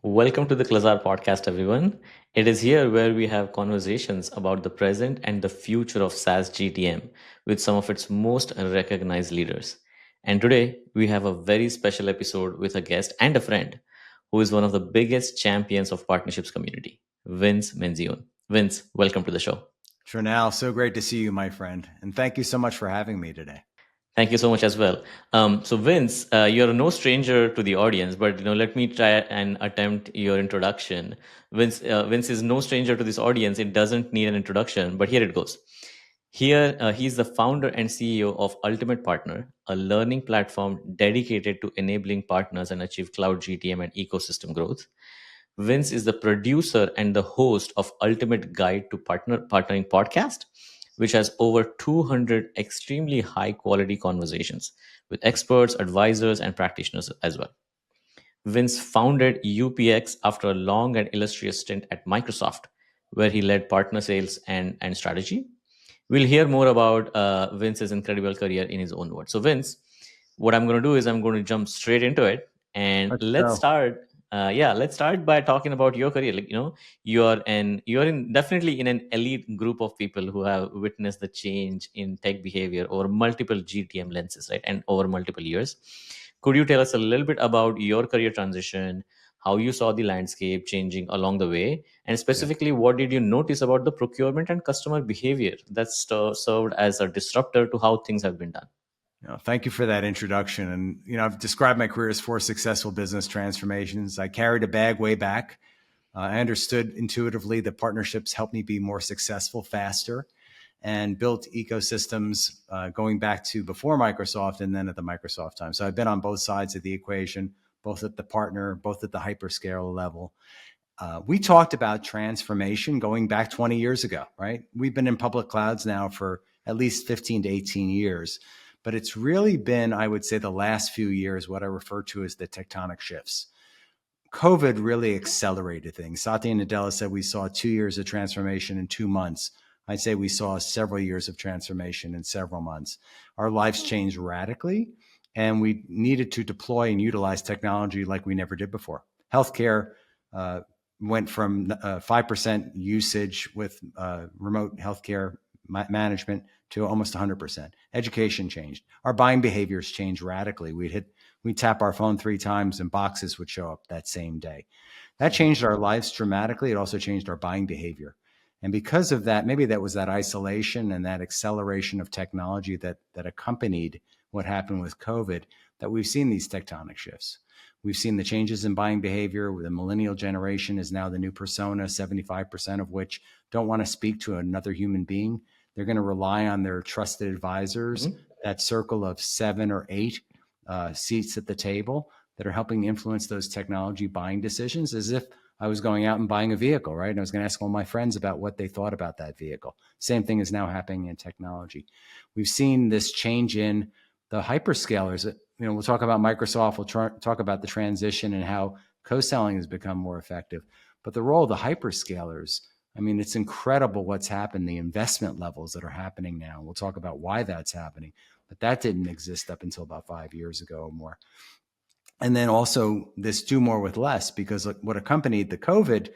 Welcome to the Klazar podcast, everyone. It is here where we have conversations about the present and the future of SaaS GTM with some of its most recognized leaders. And today we have a very special episode with a guest and a friend who is one of the biggest champions of partnerships community, Vince Menzione. Vince, welcome to the show. Trinal, so great to see you, my friend. And thank you so much for having me today. Thank you so much as well. So Vince, you're no stranger to the audience, but let me try and attempt your introduction. Vince is no stranger to this audience. It doesn't need an introduction, but here it goes. Here, he's the founder and CEO of Ultimate Partner, a learning platform dedicated to enabling partners and achieve cloud GTM and ecosystem growth. Vince is the producer and the host of Ultimate Guide to Partnering podcast, which has over 200 extremely high quality conversations with experts, advisors, and practitioners as well. Vince founded UPX after a long and illustrious stint at Microsoft, where he led partner sales and strategy. We'll hear more about Vince's incredible career in his own words. So, Vince, what I'm going to do is I'm going to jump straight into it, and Let's let's go. start. Let's start by talking about your career. You're definitely in an elite group of people who have witnessed the change in tech behavior over multiple GTM lenses, right, and over multiple years. Could you tell us a little bit about your career transition, how you saw the landscape changing along the way, and Yeah. specifically, what did you notice about the procurement and customer behavior that served as a disruptor to how things have been done? Thank you for that introduction. And, I've described my career as 4 successful business transformations. I carried a bag way back. I understood intuitively that partnerships helped me be more successful faster and built ecosystems going back to before Microsoft and then at the Microsoft time. So I've been on both sides of the equation, both at the partner, both at the hyperscale level. We talked about transformation going back 20 years ago, right? We've been in public clouds now for at least 15 to 18 years, but it's really been, I would say, the last few years, what I refer to as the tectonic shifts. COVID really accelerated things. Satya Nadella said we saw 2 years of transformation in 2 months. I'd say we saw several years of transformation in several months. Our lives changed radically, and we needed to deploy and utilize technology like we never did before. Healthcare went from 5% usage with remote healthcare management to almost 100%. Education changed. Our buying behaviors changed radically. We'd tap our phone 3 times and boxes would show up that same day. That changed our lives dramatically. It also changed our buying behavior. And because of that, maybe that was that isolation and that acceleration of technology that accompanied what happened with COVID, that we've seen these tectonic shifts. We've seen the changes in buying behavior. The millennial generation is now the new persona, 75% of which don't want to speak to another human being. They're going to rely on their trusted advisors, that circle of 7 or 8 seats at the table that are helping influence those technology buying decisions, as if I was going out and buying a vehicle, right? And I was going to ask all my friends about what they thought about that vehicle. Same thing is now happening in technology. We've seen this change in the hyperscalers. We'll talk about Microsoft. We'll talk about the transition and how co-selling has become more effective. But the role of the hyperscalers, it's incredible what's happened, the investment levels that are happening now. We'll talk about why that's happening. But that didn't exist up until about 5 years ago or more. And then also this do more with less, because what accompanied the COVID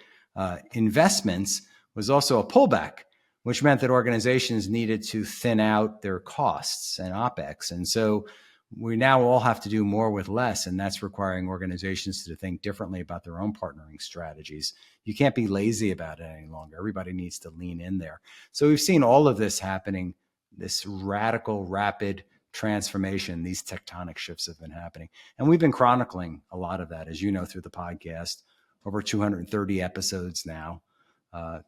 investments was also a pullback, which meant that organizations needed to thin out their costs and OpEx. And so we now all have to do more with less, and that's requiring organizations to think differently about their own partnering strategies. You can't be lazy about it any longer. Everybody needs to lean in there. So we've seen all of this happening, this radical, rapid transformation. These tectonic shifts have been happening. And we've been chronicling a lot of that, as you know, through the podcast, over 230 episodes now.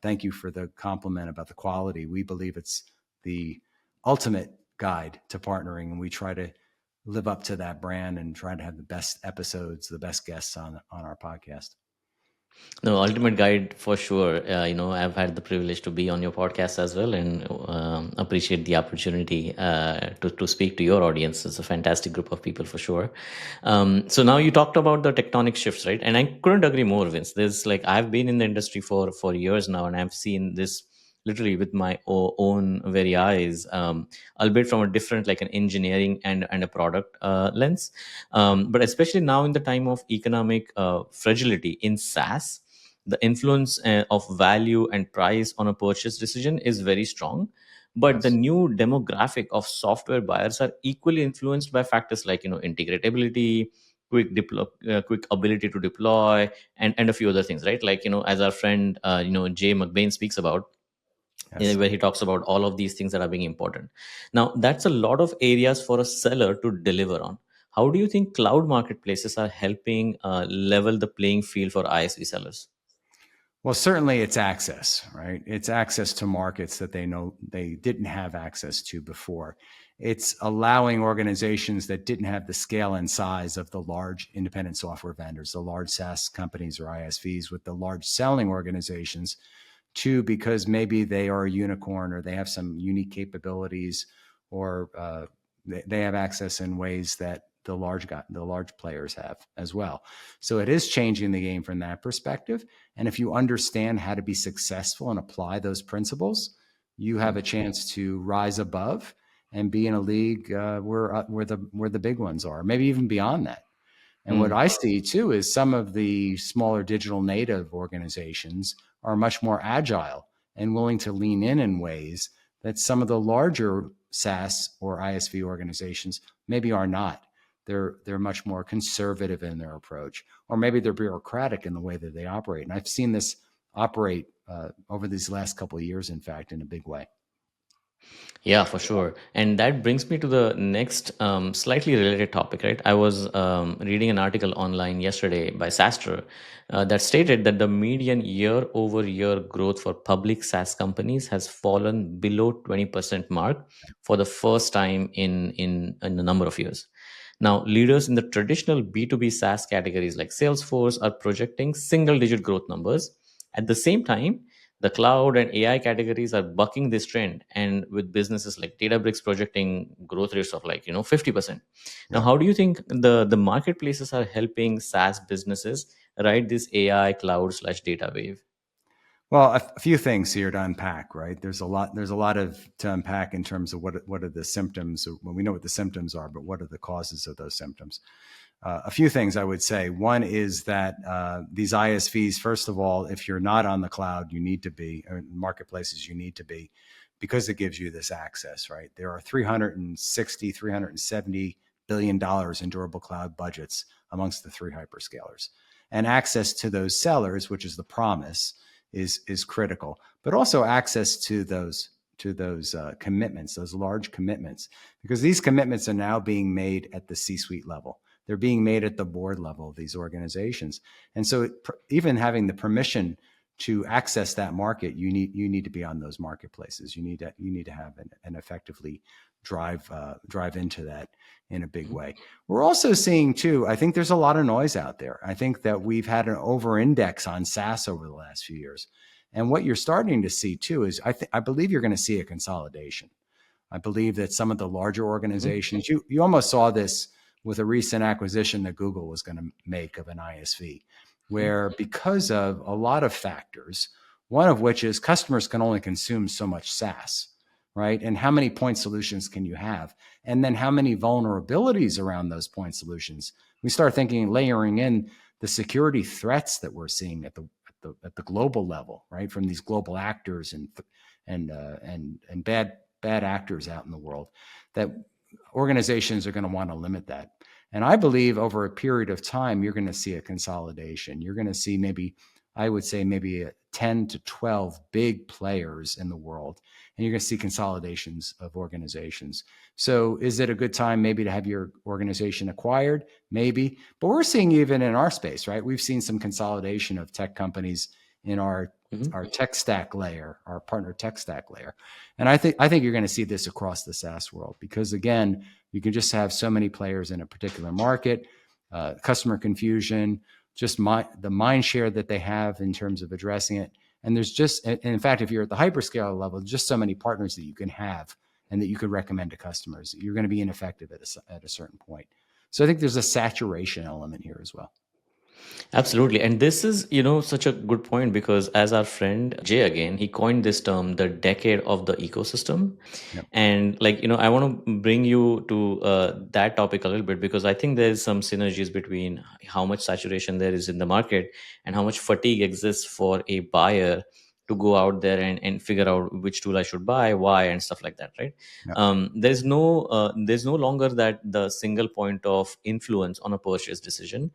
Thank you for the compliment about the quality. We believe it's the ultimate guide to partnering, and we try to live up to that brand and try to have the best episodes, the best guests on our podcast. No, ultimate guide for sure. I've had the privilege to be on your podcast as well, and appreciate the opportunity to speak to your audience. It's a fantastic group of people for sure. So now you talked about the tectonic shifts, right? And I couldn't agree more, Vince. There's I've been in the industry for years now, and I've seen this literally with my own very eyes, albeit from a different, like an engineering and a product lens. But especially now in the time of economic fragility in SaaS, the influence of value and price on a purchase decision is very strong. But the Yes. new demographic of software buyers are equally influenced by factors like, integratability, quick ability to deploy, and a few other things, right? Like, as our friend, Jay McBain speaks about, Yes. where he talks about all of these things that are being important. Now, that's a lot of areas for a seller to deliver on. How do you think cloud marketplaces are helping level the playing field for ISV sellers? Well, certainly it's access, right? It's access to markets that they know they didn't have access to before. It's allowing organizations that didn't have the scale and size of the large independent software vendors, the large SaaS companies or ISVs with the large selling organizations to, because maybe they are a unicorn or they have some unique capabilities, or they have access in ways that the large players have as well. So it is changing the game from that perspective. And if you understand how to be successful and apply those principles, you have a chance to rise above and be in a league where the big ones are, maybe even beyond that. And what Hmm. I see too is some of the smaller digital native organizations are much more agile and willing to lean in ways that some of the larger SaaS or ISV organizations maybe are not. They're much more conservative in their approach, or maybe they're bureaucratic in the way that they operate. And I've seen this operate over these last couple of years, in fact, in a big way. Yeah, for sure. And that brings me to the next slightly related topic, right? I was reading an article online yesterday by Sastre that stated that the median year over year growth for public SaaS companies has fallen below 20% mark for the first time in a number of years. Now, leaders in the traditional B2B SaaS categories like Salesforce are projecting single digit growth numbers. At the same time, the cloud and AI categories are bucking this trend, and with businesses like Databricks projecting growth rates of, like, 50%. Now, Yeah. how do you think the marketplaces are helping SaaS businesses ride this AI cloud slash data wave? Well, a few things here to unpack, right? There's a lot of to unpack in terms of what are the symptoms. Well, we know what the symptoms are, but what are the causes of those symptoms? A few things I would say. One is that these ISVs, first of all, if you're not on the cloud, you need to be, or in marketplaces, you need to be, because it gives you this access, right? There are 360, $370 billion in durable cloud budgets amongst the three hyperscalers. And access to those sellers, which is the promise, is critical. But also access to those commitments, those large commitments, because these commitments are now being made at the C-suite level. They're being made at the board level of these organizations. And so even having the permission to access that market, you need to be on those marketplaces. You need to have an effectively drive into that in a big way. We're also seeing too, I think there's a lot of noise out there. I think that we've had an over index on SaaS over the last few years. And what you're starting to see too is I believe you're going to see a consolidation. I believe that some of the larger Mhm. organizations, you almost saw this with a recent acquisition that Google was going to make of an ISV, where because of a lot of factors, one of which is customers can only consume so much SaaS, right? And how many point solutions can you have? And then how many vulnerabilities around those point solutions? We start thinking, layering in the security threats that we're seeing at the global level, right, from these global actors and bad actors out in the world, that organizations are going to want to limit that. And I believe over a period of time, you're going to see a consolidation. You're going to see maybe, I would say, maybe 10 to 12 big players in the world. And you're going to see consolidations of organizations. So is it a good time maybe to have your organization acquired? Maybe. But we're seeing even in our space, right? We've seen some consolidation of tech companies in Mhm. our tech stack layer, our partner tech stack layer. And I think you're going to see this across the SaaS world, because again, you can just have so many players in a particular market, customer confusion, just the mind share that they have in terms of addressing it. And there's just, and in fact, if you're at the hyperscaler level, just so many partners that you can have and that you could recommend to customers. You're going to be ineffective at a certain point. So I think there's a saturation element here as well. Absolutely. And this is, such a good point because as our friend Jay again, he coined this term, the decade of the ecosystem. Yep. And I want to bring you to that topic a little bit because I think there's some synergies between how much saturation there is in the market and how much fatigue exists for a buyer to go out there and figure out which tool I should buy, why, and stuff like that, right? Yep. There's no longer that the single point of influence on a purchase decision,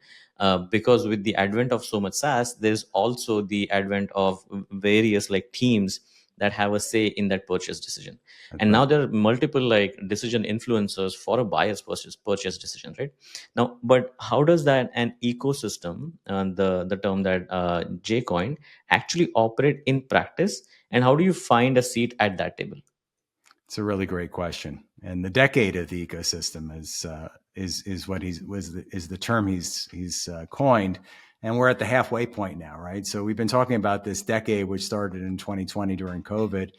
because with the advent of so much SaaS, there's also the advent of various like teams that have a say in that purchase decision. That's And now right. there are multiple like decision influencers for a buyer's purchase decision, right? Now, but how does that an ecosystem, the term that Jay coined, actually operate in practice, and how do you find a seat at that table? It's a really great question, and the decade of the ecosystem is what is the term he's coined, and we're at the halfway point now, right? So we've been talking about this decade, which started in 2020 during COVID,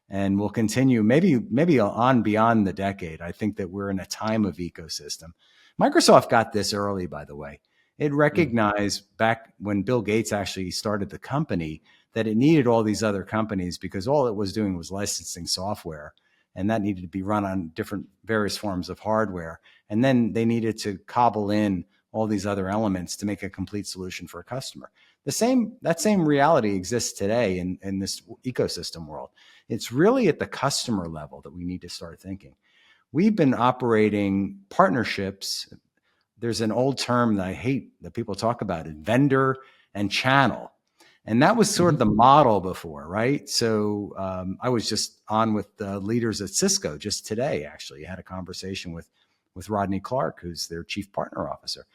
and will continue maybe on beyond the decade. I think that we're in a time of ecosystem. Microsoft got this early, by the way. It Mm. recognized back when Bill Gates actually started the company that it needed all these other companies because all it was doing was licensing software, and that needed to be run on different various forms of hardware. And then they needed to cobble in all these other elements to make a complete solution for a customer. That same reality exists today in this ecosystem world. It's really at the customer level that we need to start thinking. We've been operating partnerships. There's an old term that I hate that people talk about it, vendor and channel. And that was sort of the Mhm. model before, right? So I was just on with the leaders at Cisco just today. Actually, I had a conversation with Rodney Clark, who's their chief partner officer,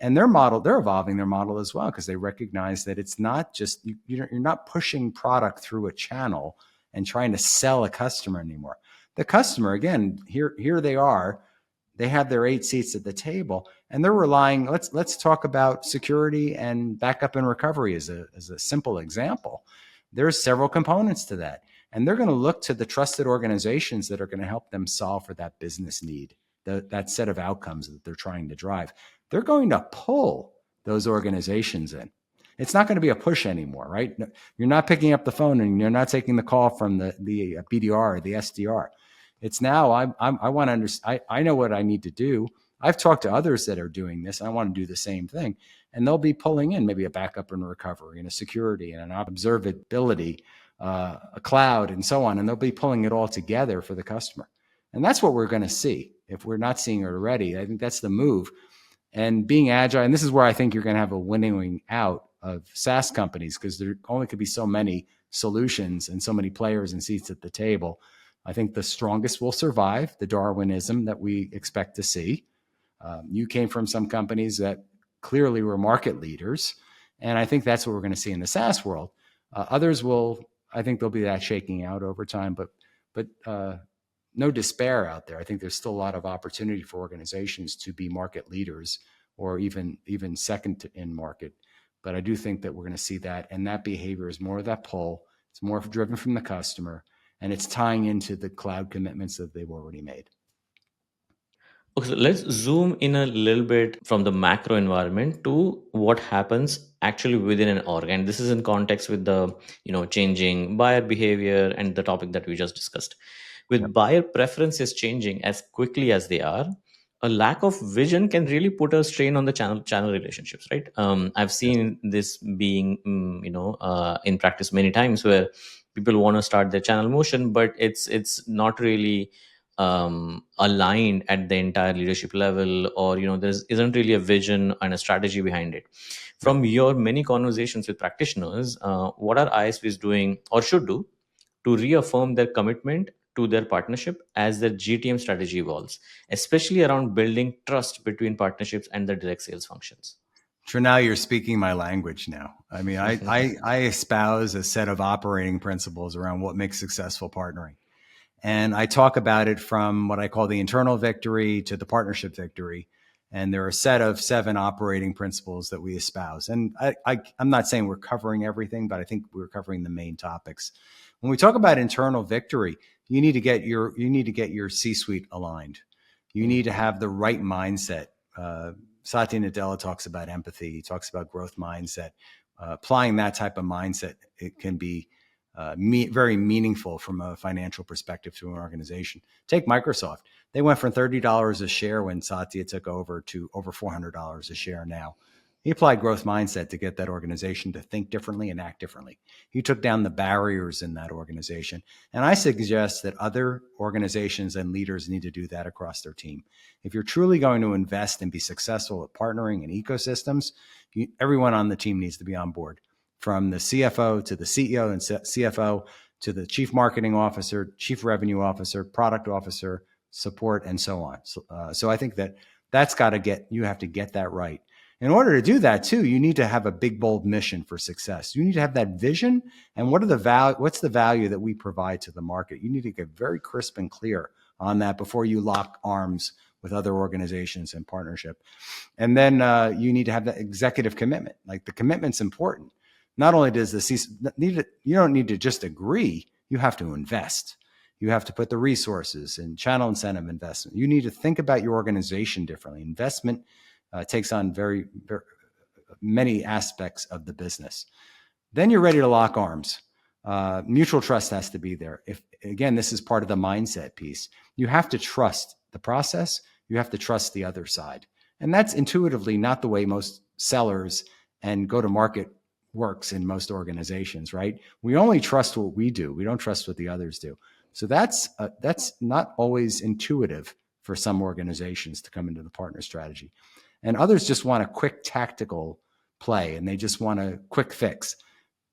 and their model, they're evolving their model as well because they recognize that it's not just you're not pushing product through a channel and trying to sell a customer anymore. The customer, again, here they are, they have their 8 seats at the table, and they're relying. Let's talk about security and backup and recovery as a simple example. There's several components to that, and they're going to look to the trusted organizations that are going to help them solve for that business need, that set of outcomes that they're trying to drive. They're going to pull those organizations in. It's not going to be a push anymore, right? You're not picking up the phone and you're not taking the call from the BDR or the SDR. It's now I want to understand. I know what I need to do. I've talked to others that are doing this. I want to do the same thing, and they'll be pulling in maybe a backup and recovery and a security and an observability, a cloud, and so on, and they'll be pulling it all together for the customer. And that's what we're going to see. If we're not seeing it already, I think that's the move. And being agile, and this is where I think you're going to have a winning out of SaaS companies because there only could be so many solutions and so many players and seats at the table. I think the strongest will survive the Darwinism that we expect to see. You came from some companies that clearly were market leaders, and I think that's what we're going to see in the SaaS world. Others will, I think, there'll be that shaking out over time, but no despair out there. I think there's still a lot of opportunity for organizations to be market leaders or even second in market. But I do think that we're going to see that, and that behavior is more of that pull. It's more driven from the customer, and it's tying into the cloud commitments that they've already made. Okay, so let's zoom in a little bit from the macro environment to what happens actually within an org. And this is in context with the, changing buyer behavior and the topic that we just discussed. Yep. With buyer preferences changing as quickly as they are, a lack of vision can really put a strain on the channel relationships, right? I've Yes. seen this being, in practice many times where people want to start their channel motion, but it's not really aligned at the entire leadership level, or there isn't really a vision and a strategy behind it. Yep. From your many conversations with practitioners, what are ISVs doing or should do to reaffirm their commitment to their partnership as their GTM strategy evolves, especially around building trust between partnerships and the direct sales functions? So now you're speaking my language now. I mean, I espouse a set of operating principles around what makes successful partnering. And I talk about it from what I call the internal victory to the partnership victory. And there are a set of 7 operating principles that we espouse. And I'm not saying we're covering everything, but I think we're covering the main topics. When we talk about internal victory, you need to get your C-suite aligned. You need to have the right mindset. Satya Nadella talks about empathy. He talks about growth mindset. Applying that type of mindset, it can be very meaningful from a financial perspective to an organization. Take Microsoft. They went from $30 a share when Satya took over to over $400 a share now. He applied growth mindset to get that organization to think differently and act differently. He took down the barriers in that organization. And I suggest that other organizations and leaders need to do that across their team. If you're truly going to invest and be successful at partnering in ecosystems, everyone on the team needs to be on board, from the CFO to the CEO and CFO to the chief marketing officer, chief revenue officer, product officer, support, and so on. So I think you have to get that right. In order to do that too, you need to have a big, bold mission for success. You need to have that vision. And what's the value that we provide to the market? You need to get very crisp and clear on that before you lock arms with other organizations and partnership. And then you need to have that executive commitment. Like, the commitment's important. Not only does you don't need to just agree, you have to invest. You have to put the resources and channel incentive investment. You need to think about your organization differently. Investment takes on very, very many aspects of the business. Then you're ready to lock arms. Mutual trust has to be there. Again, this is part of the mindset piece. You have to trust the process. You have to trust the other side. And that's intuitively not the way most sellers and go-to-market works in most organizations, right? We only trust what we do. We don't trust what the others do. So that's not always intuitive for some organizations to come into the partner strategy. And others just want a quick tactical play, and they just want a quick fix.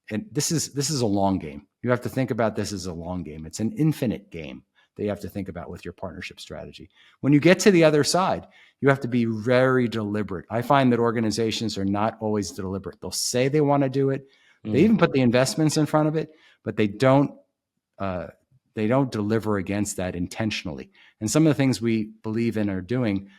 And this is a long game. You have to think about this as a long game. It's an infinite game that you have to think about with your partnership strategy. When you get to the other side, you have to be very deliberate. I find that organizations are not always deliberate. They'll say they want to do it. They even put the investments in front of it, but they don't deliver against that intentionally. And some of the things we believe in are doing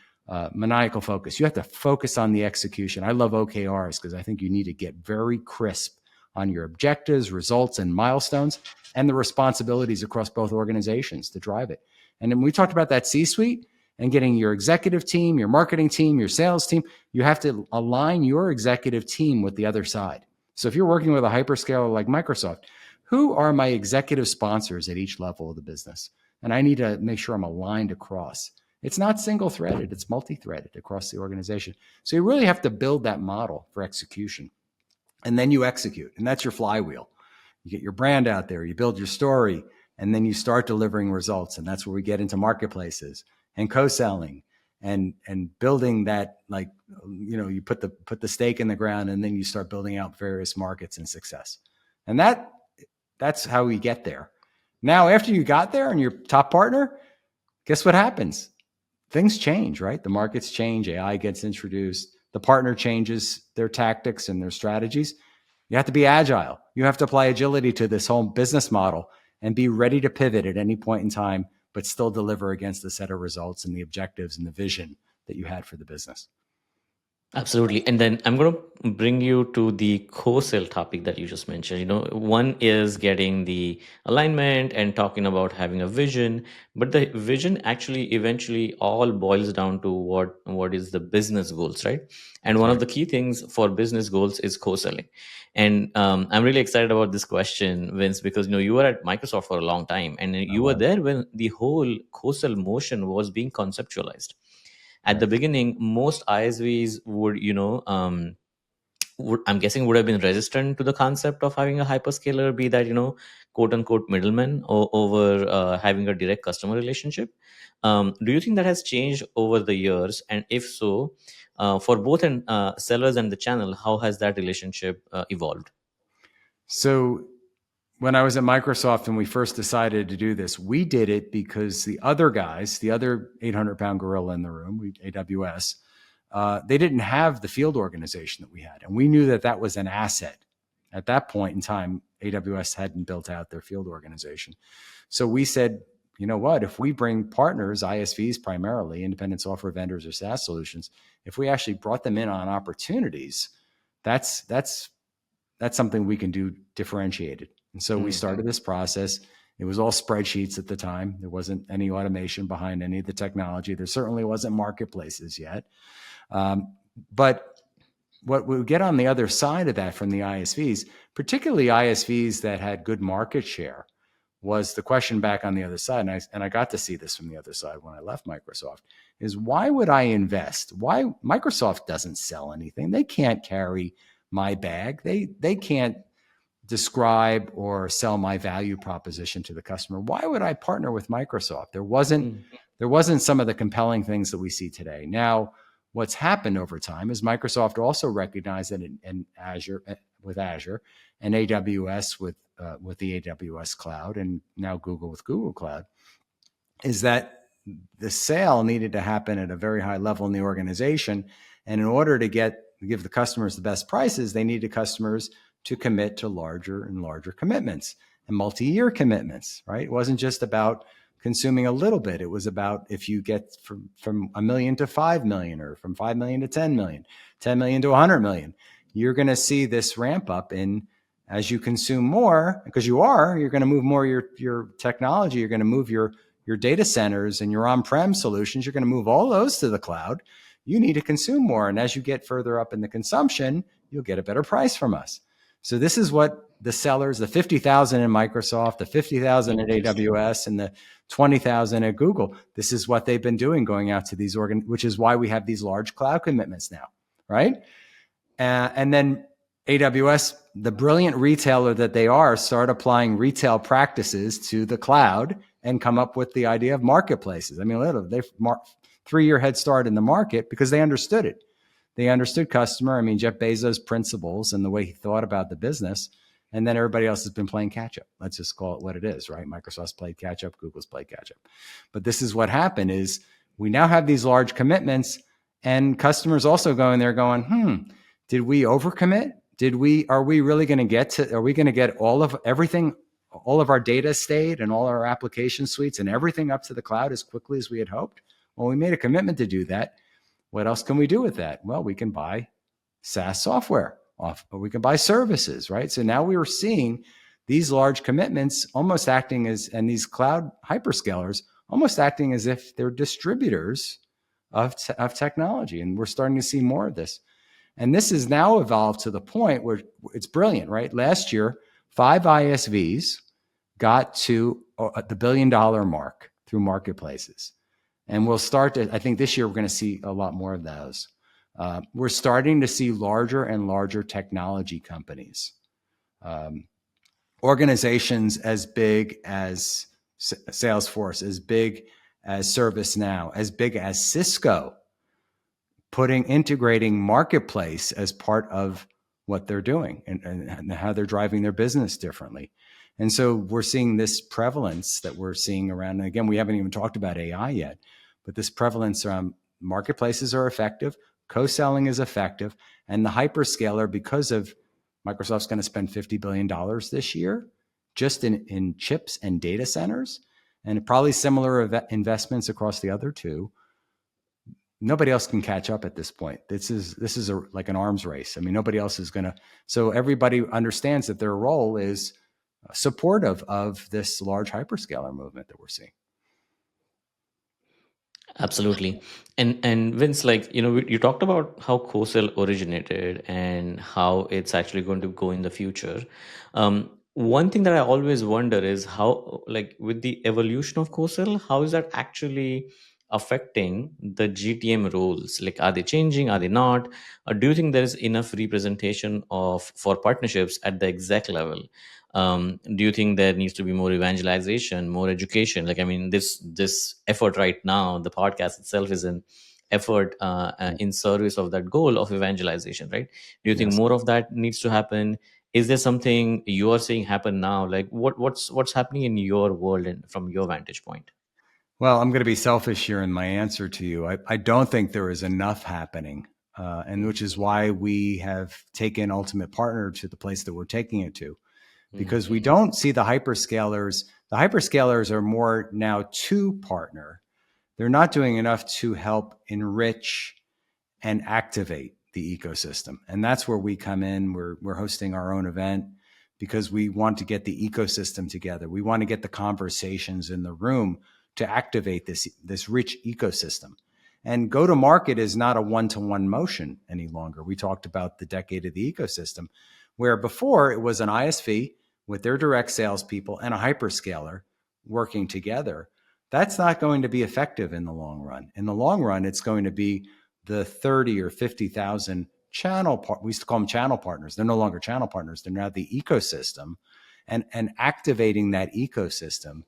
maniacal focus. You have to focus on the execution. I love OKRs because I think you need to get very crisp on your objectives, results, and milestones, and the responsibilities across both organizations to drive it. And then we talked about that C-suite and getting your executive team, your marketing team, your sales team. You have to align your executive team with the other side. So if you're working with a hyperscaler like Microsoft, who are my executive sponsors at each level of the business? And I need to make sure I'm aligned across. It's not single-threaded, it's multi-threaded across the organization. So you really have to build that model for execution. And then you execute, and that's your flywheel. You get your brand out there, you build your story, and then you start delivering results. And that's where we get into marketplaces and co-selling and building that, like, you put the stake in the ground, and then you start building out various markets and success. And that's how we get there. Now, after you got there and you're top partner, guess what happens? Things change, right? The markets change, AI gets introduced, the partner changes their tactics and their strategies. You have to be agile. You have to apply agility to this whole business model and be ready to pivot at any point in time, but still deliver against the set of results and the objectives and the vision that you had for the business. Absolutely. And then I'm going to bring you to the co-sell topic that you just mentioned. One is getting the alignment and talking about having a vision, but the vision actually eventually all boils down to what is the business goals, right? And one of the key things for business goals is co-selling. And I'm really excited about this question, Vince, because you were at Microsoft for a long time, and you were there when the whole co-sell motion was being conceptualized. At the beginning, most ISVs would, I'm guessing would have been resistant to the concept of having a hyperscaler be that, quote unquote middleman over having a direct customer relationship. Do you think that has changed over the years? And if so, for both sellers and the channel, how has that relationship evolved? So when I was at Microsoft and we first decided to do this, we did it because the other guys, the other 800-pound gorilla in the room, AWS, they didn't have the field organization that we had. And we knew that was an asset. At that point in time, AWS hadn't built out their field organization. So we said, you know what, if we bring partners, ISVs primarily, independent software vendors or SaaS solutions, if we actually brought them in on opportunities, that's something we can do differentiated. And so we started this process. It was all spreadsheets at the time. There wasn't any automation behind any of the technology. There certainly wasn't marketplaces yet. But what we get on the other side of that from the ISVs, particularly ISVs that had good market share, was the question back on the other side. And I got to see this from the other side when I left Microsoft, is why would I invest? Why Microsoft doesn't sell anything? They can't carry my bag. They can't describe or sell my value proposition to the customer. Why would I partner with Microsoft? Mm. There wasn't some of the compelling things that we see today. Now, what's happened over time is Microsoft also recognized that in Azure with Azure and AWS with the AWS cloud, and now Google with Google Cloud, is that the sale needed to happen at a very high level in the organization. And in order to give the customers the best prices, they needed customers to commit to larger and larger commitments and multi-year commitments, right? It wasn't just about consuming a little bit. It was about if you get from $1 million to 5 million, or from 5 million to 10 million, 10 million to 100 million, you're going to see this ramp up in as you consume more, because you're going to move more your technology, you're going to move your data centers and your on-prem solutions, you're going to move all those to the cloud. You need to consume more. And as you get further up in the consumption, you'll get a better price from us. So this is what the sellers, the 50,000 in Microsoft, the 50,000 at AWS, and the 20,000 at Google, this is what they've been doing, going out to these which is why we have these large cloud commitments now, right? And then AWS, the brilliant retailer that they are, start applying retail practices to the cloud and come up with the idea of marketplaces. I mean, literally, they've 3-year head start in the market because they understood it. They understood customer. I mean, Jeff Bezos' principles and the way he thought about the business. And then everybody else has been playing catch up. Let's just call it what it is, right? Microsoft's played catch up, Google's played catch up. But this is what happened is we now have these large commitments, and customers also going there going, did we overcommit? Are we going to get all of everything, all of our data estate and all our application suites and everything up to the cloud as quickly as we had hoped? Well, we made a commitment to do that. What else can we do with that? Well, we can buy SaaS software off, or we can buy services, right? So now we were seeing these large commitments almost acting as, and these cloud hyperscalers almost acting as if they're distributors of technology. And we're starting to see more of this. And this has now evolved to the point where it's brilliant, right? Last year, 5 ISVs got to the $1 billion mark through marketplaces. And we'll start to, I think this year we're going to see a lot more of those. We're starting to see larger and larger technology companies, organizations as big as Salesforce, as big as ServiceNow, as big as Cisco, integrating marketplace as part of what they're doing and how they're driving their business differently. And so we're seeing this prevalence that we're seeing around. And again, we haven't even talked about AI yet, but this prevalence around marketplaces are effective, co-selling is effective, and the hyperscaler, because of Microsoft's going to spend $50 billion this year just in chips and data centers, and probably similar investments across the other two. Nobody else can catch up at this point. This is like an arms race. I mean, nobody else is going to. So everybody understands that their role is supportive of this large hyperscaler movement that we're seeing. Absolutely. And Vince, like, you talked about how co-sell originated and how it's actually going to go in the future. One thing that I always wonder is how, like, with the evolution of co-sell, how is that actually affecting the GTM roles? Like, are they changing? Are they not? Or do you think there is enough representation for partnerships at the exec level? Do you think there needs to be more evangelization, more education? Like, I mean, this effort right now, the podcast itself is an effort in service of that goal of evangelization, right? Do you think Yes. more of that needs to happen? Is there something you are seeing happen now? Like, what's happening in your world and from your vantage point? Well, I'm going to be selfish here in my answer to you. I don't think there is enough happening, and which is why we have taken Ultimate Partner to the place that we're taking it to, because we don't see the hyperscalers. The hyperscalers are more now to partner. They're not doing enough to help enrich and activate the ecosystem. And that's where we come in. We're hosting our own event because we want to get the ecosystem together. We want to get the conversations in the room to activate this rich ecosystem. And go to market is not a one-to-one motion any longer. We talked about the decade of the ecosystem, where before it was an ISV with their direct salespeople and a hyperscaler working together. That's not going to be effective in the long run. In the long run, it's going to be the 30 or 50,000 we used to call them channel partners. They're no longer channel partners. They're now the ecosystem, and activating that ecosystem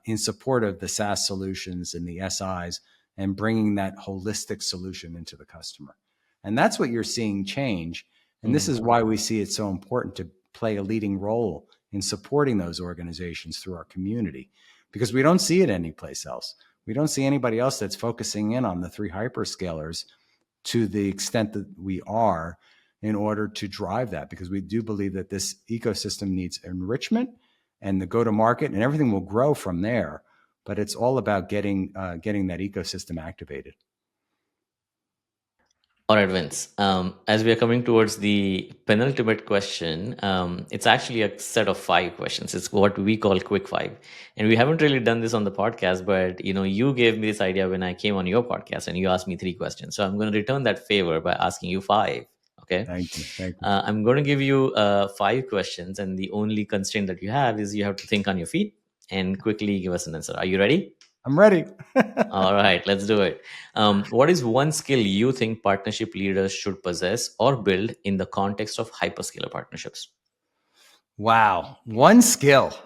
in support of the SaaS solutions and the SIs, and bringing that holistic solution into the customer. And that's what you're seeing change. And this is why we see it so important to play a leading role in supporting those organizations through our community, because we don't see it anyplace else. We don't see anybody else that's focusing in on the three hyperscalers to the extent that we are, in order to drive that, because we do believe that this ecosystem needs enrichment and the go-to-market, and everything will grow from there. But it's all about getting that ecosystem activated. All right, Vince. As we are coming towards the penultimate question, it's actually a set of 5 questions. It's what we call quick five, and we haven't really done this on the podcast. But you gave me this idea when I came on your podcast, and you asked me 3 questions. So I'm going to return that favor by asking you five. Okay. Thank you. Thank you. I'm going to give you 5 questions, and the only constraint that you have is you have to think on your feet and quickly give us an answer. Are you ready? I'm ready. All right, let's do it. What is one skill you think partnership leaders should possess or build in the context of hyperscaler partnerships? Wow. One skill.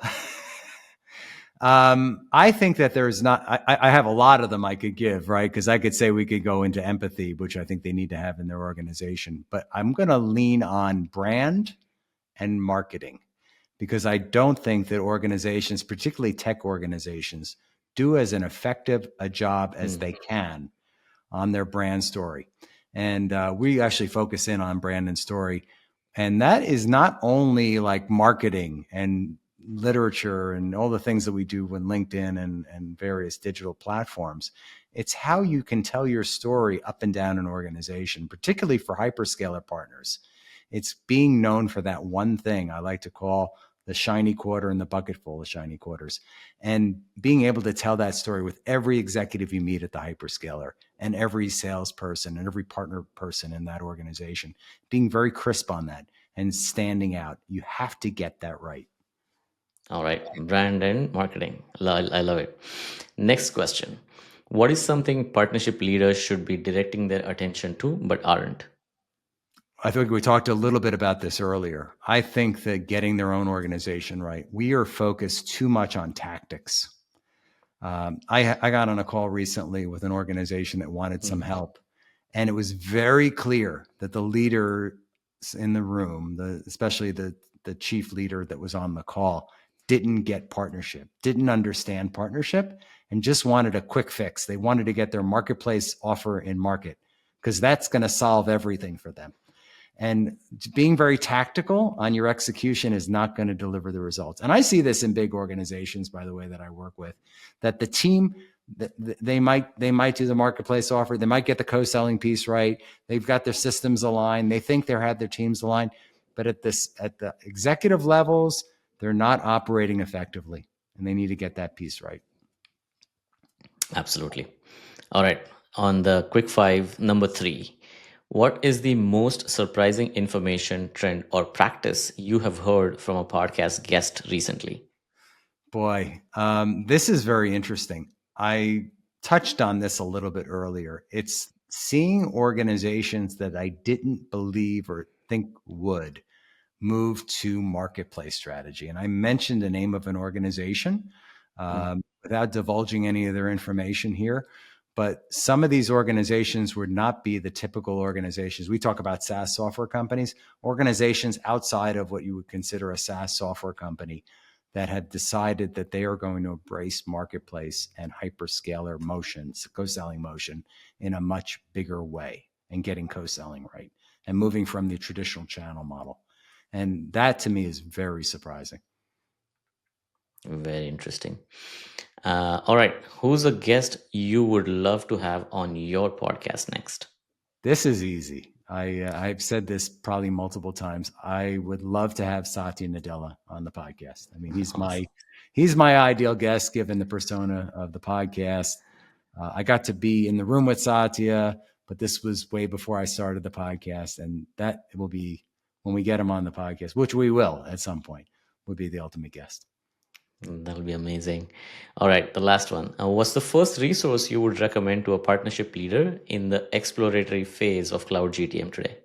I think that there's not, I have a lot of them I could give, right? Because I could say we could go into empathy, which I think they need to have in their organization. But I'm going to lean on brand and marketing, because I don't think that organizations, particularly tech organizations, do as an effective a job as they can on their brand story. And we actually focus in on brand and story. And that is not only like marketing and literature and all the things that we do with LinkedIn and various digital platforms. It's how you can tell your story up and down an organization, particularly for hyperscaler partners. It's being known for that one thing I like to call the shiny quarter in the bucket full of shiny quarters, and being able to tell that story with every executive you meet at the hyperscaler and every salesperson and every partner person in that organization, being very crisp on that and standing out. You have to get that right. All right, brand and marketing. I love it. Next question. What is something partnership leaders should be directing their attention to but aren't? I think we talked a little bit about this earlier. I think that getting their own organization right, we are focused too much on tactics. I got on a call recently with an organization that wanted some help, and it was very clear that the leaders in the room, especially the chief leader that was on the call, didn't get partnership, didn't understand partnership, and just wanted a quick fix. They wanted to get their marketplace offer in market, because that's going to solve everything for them. And being very tactical on your execution is not going to deliver the results. And I see this in big organizations, by the way, that I work with, that the team, they might do the marketplace offer, they might get the co-selling piece right, they've got their systems aligned, they think they have their teams aligned, but at the executive levels, they're not operating effectively, and they need to get that piece right. Absolutely. All right. On the quick five, number 3. What is the most surprising information, trend, or practice you have heard from a podcast guest recently? Boy, this is very interesting. I touched on this a little bit earlier. It's seeing organizations that I didn't believe or think would move to marketplace strategy. And I mentioned the name of an organization without divulging any of their information here. But some of these organizations would not be the typical organizations. We talk about SaaS software companies, organizations outside of what you would consider a SaaS software company that have decided that they are going to embrace marketplace and hyperscaler motions, co-selling motion in a much bigger way, and getting co-selling right and moving from the traditional channel model. And that to me is very surprising. Very interesting. All right. Who's a guest you would love to have on your podcast next? This is easy. I've said this probably multiple times. I would love to have Satya Nadella on the podcast. I mean, he's my ideal guest given the persona of the podcast. I got to be in the room with Satya, but this was way before I started the podcast. And that will be when we get him on the podcast, which we will at some point, would be the ultimate guest. That'll be amazing. All right, the last one. What's the first resource you would recommend to a partnership leader in the exploratory phase of Cloud GTM today?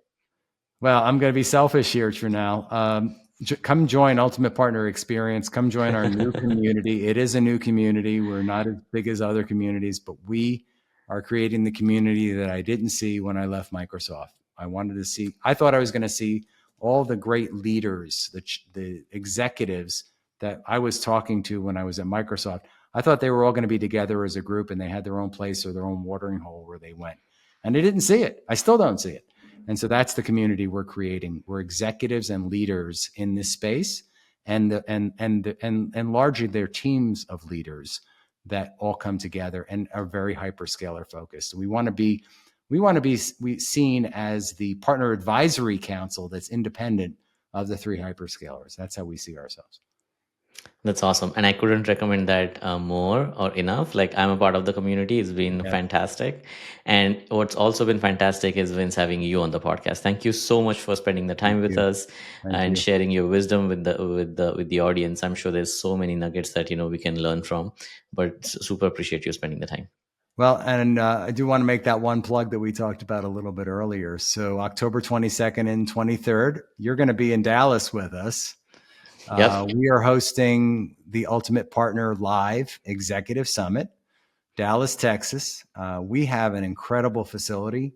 Well, I'm going to be selfish here, Trinell. Come join Ultimate Partner Experience. Come join our new community. It is a new community. We're not as big as other communities, but we are creating the community that I didn't see when I left Microsoft. I thought I was going to see all the great leaders, the executives that I was talking to when I was at Microsoft. I thought they were all going to be together as a group and they had their own place or their own watering hole where they went. And I didn't see it. I still don't see it. And so that's the community we're creating. We're executives and leaders in this space, and largely they're teams of leaders that all come together and are very hyperscaler focused. We want to be seen as the partner advisory council that's independent of the three hyperscalers. That's how we see ourselves. That's awesome. And I couldn't recommend that more or enough. Like, I'm a part of the community. It's been Yeah. fantastic. And what's also been fantastic is Vince having you on the podcast. Thank you so much for spending the Thank time with you. us Thank and you. sharing your wisdom with the audience. I'm sure there's so many nuggets that we can learn from. But super appreciate you spending the time. Well, and I do want to make that one plug that we talked about a little bit earlier. So October 22nd and 23rd, you're going to be in Dallas with us. Yep. We are hosting the Ultimate Partner Live Executive Summit, Dallas, Texas. We have an incredible facility.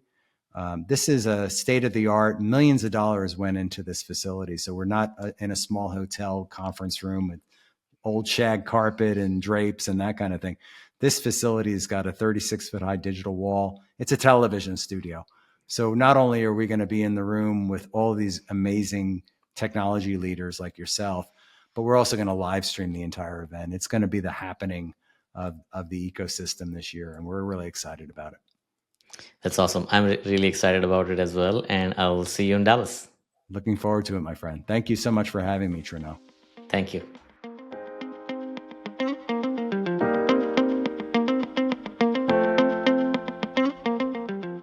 This is a state of the art. Millions of dollars went into this facility. So we're not in a small hotel conference room with old shag carpet and drapes and that kind of thing. This facility has got a 36-foot high digital wall. It's a television studio. So not only are we going to be in the room with all these amazing technology leaders like yourself, but we're also going to live stream the entire event. It's going to be the happening of the ecosystem this year, and we're really excited about it. That's awesome. I'm really excited about it as well. And I'll see you in Dallas. Looking forward to it, my friend. Thank you so much for having me, Trino. Thank you.